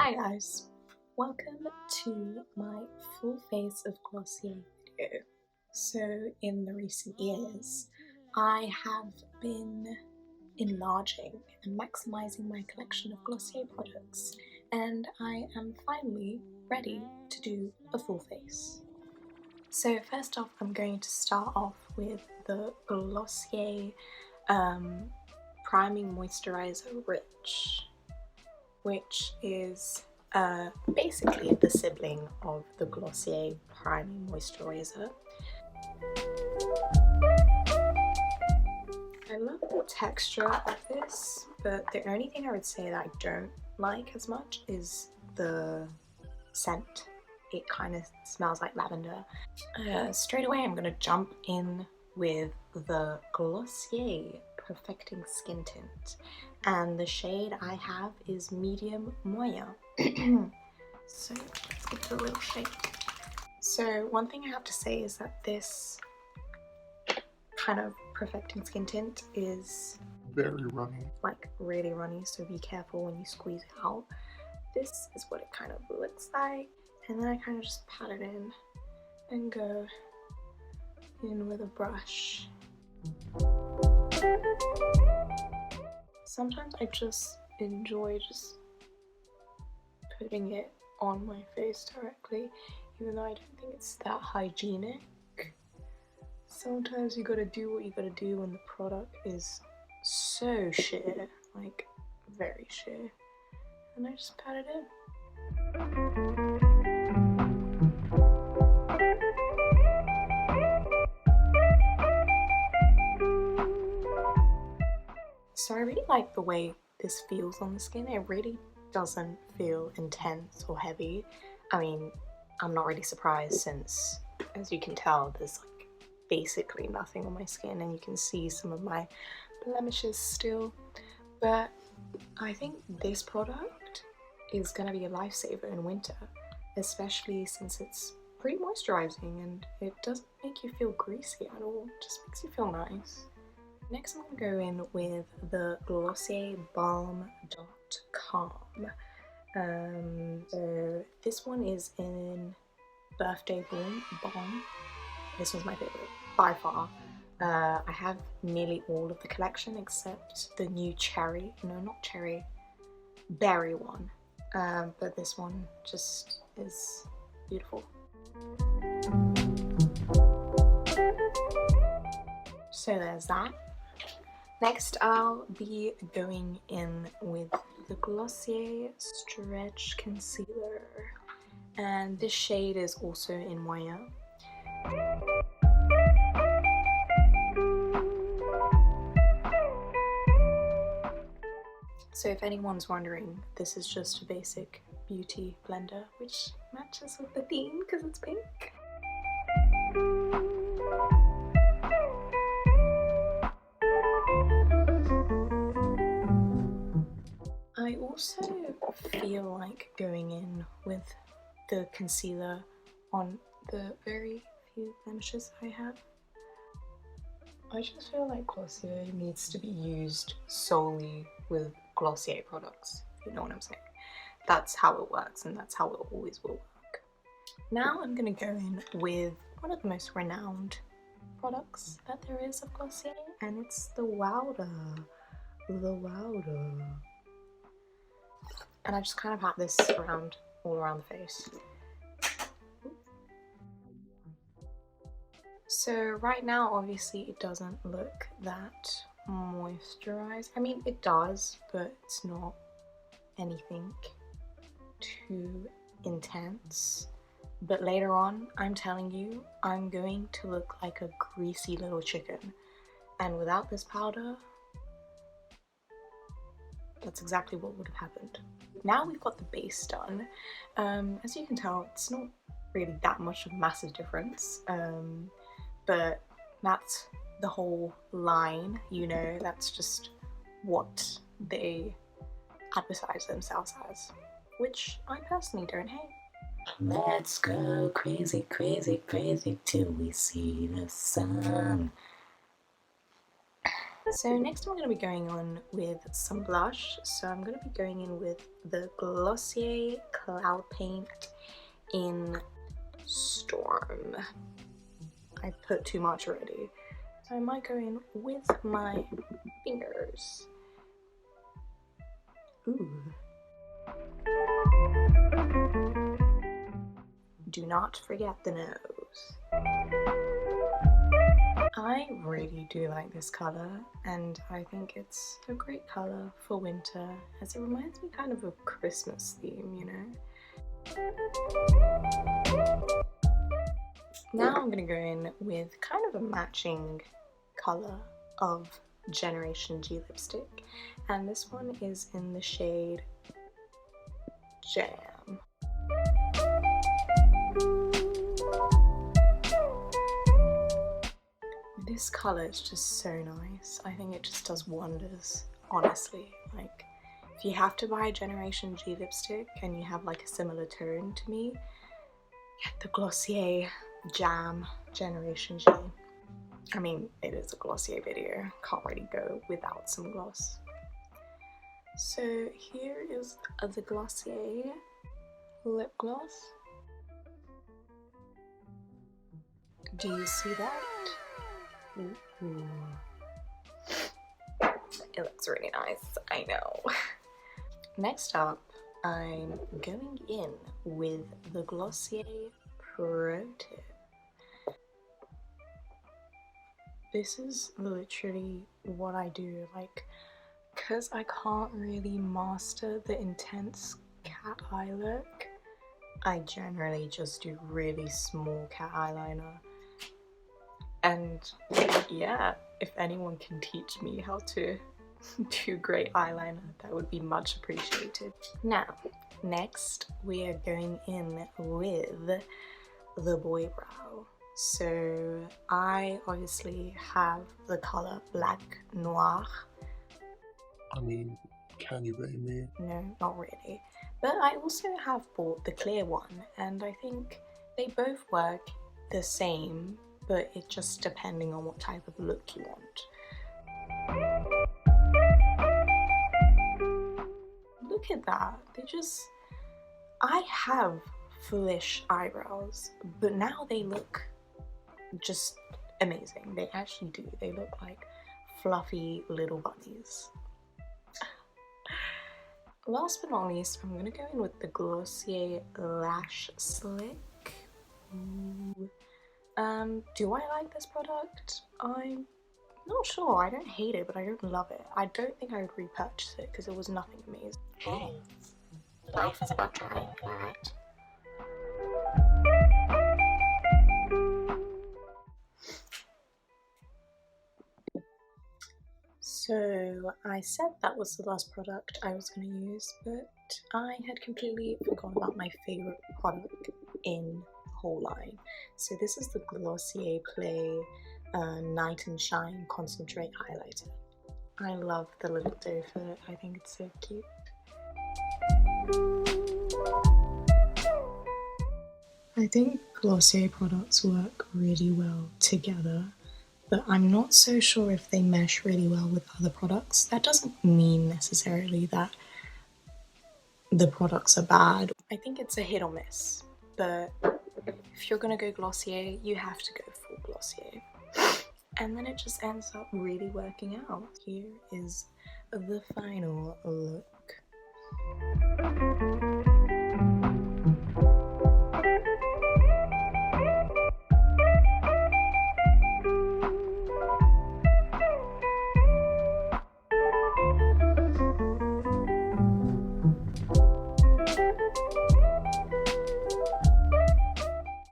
Hi guys, welcome to my full face of Glossier video. So in the recent years, I have been enlarging and maximizing my collection of Glossier products, and I am finally ready to do a full face. So first off, I'm going to start off with the Glossier Priming Moisturizer Rich, which is basically the sibling of the Glossier Priming Moisturizer. I love the texture of this, but the only thing I would say that I don't like as much is the scent. It kind of smells like lavender. Straight away I'm going to jump in with the Glossier Perfecting Skin Tint, and the shade I have is Medium Moya. So let's give it a little shake. So one thing I have to say is that this kind of Perfecting Skin Tint is very runny, like really runny, so be careful when you squeeze it out. This is what it kind of looks like, and then I kind of just pat it in and go in with a brush. Sometimes I just enjoy just putting it on my face directly, even though I don't think it's that hygienic. Sometimes you gotta do what you gotta do when the product is so sheer, like very sheer, and I just pat it in. So I really like the way this feels on the skin. It really doesn't feel intense or heavy. I mean, I'm not really surprised since, as you can tell, there's like basically nothing on my skin, and you can see some of my blemishes still. But I think this product is gonna be a lifesaver in winter, especially since it's pretty moisturizing and it doesn't make you feel greasy at all. It just makes you feel nice. Next I'm going to go in with the Glossier Balm.com. So this one is in Birthday Balm. This one's my favorite by far. I have nearly all of the collection except the new cherry, no not cherry, berry one. But this one just is beautiful. So there's that. Next, I'll be going in with the Glossier Stretch Concealer, and this shade is also in Moya. So if anyone's wondering, this is just a basic beauty blender, which matches with the theme because it's pink. I also feel like going in with the concealer on the very few blemishes I have. I just feel like Glossier needs to be used solely with Glossier products, you know what I'm saying? That's how it works, and that's how it always will work. Now I'm going to go in with one of the most renowned products that there is of Glossier, and it's the Wowder. The Wowder. And I just kind of pat this around, all around the face. So right now, obviously, it doesn't look that moisturized. I mean, it does, but it's not anything too intense. But later on, I'm telling you, I'm going to look like a greasy little chicken. And without this powder, that's exactly what would have happened. Now we've got the base done. As you can tell, it's not really that much of a massive difference, but that's the whole line, you know, that's just what they advertise themselves as, which I personally don't hate. Let's go crazy, crazy, crazy till we see the sun. So next I'm going to be going on with some blush. So I'm going to be going in with the Glossier Cloud Paint in Storm. I put too much already. So I might go in with my fingers. Ooh. Do not forget the nose. I really do like this colour, and I think it's a great colour for winter, as it reminds me kind of a Christmas theme, you know? Now I'm going to go in with kind of a matching colour of Generation G lipstick, and this one is in the shade Jam. This colour is just so nice. I think it just does wonders, honestly. Like, if you have to buy a Generation G lipstick and you have like a similar tone to me, get the Glossier Jam Generation G. I mean, it is a Glossier video. Can't really go without some gloss. So here is the Glossier lip gloss. Do you see that? Ooh. It looks really nice, I know. Next up, I'm going in with the Glossier Pro Tip. This is literally what I do, like, because I can't really master the intense cat eye look, I generally just do really small cat eyeliner. And yeah, if anyone can teach me how to do great eyeliner, that would be much appreciated. Now, next we are going in with the Boy Brow. So I obviously have the colour Black Noir. I mean, can you blame me? No, not really. But I also have bought the clear one, and I think they both work the same, but it's just depending on what type of look you want. Look at that. I have foolish eyebrows, but now they look just amazing. They actually do. They look like fluffy little bunnies. Last but not least, I'm gonna go in with the Glossier Lash Slick. Ooh. Do I like this product? I'm not sure. I don't hate it, but I don't love it. I don't think I would repurchase it because it was nothing amazing. Hey, life is about trying, alright? So I said that was the last product I was going to use, but I had completely forgotten about my favourite product in the whole line. So this is the Glossier Play Night and Shine Concentrate Highlighter. I love the little doe foot. I think it's so cute. I think Glossier products work really well together, but I'm not so sure if they mesh really well with other products. That doesn't mean necessarily that the products are bad. I think it's a hit or miss, but if you're gonna go Glossier, you have to go full Glossier. And then it just ends up really working out. Here is the final look.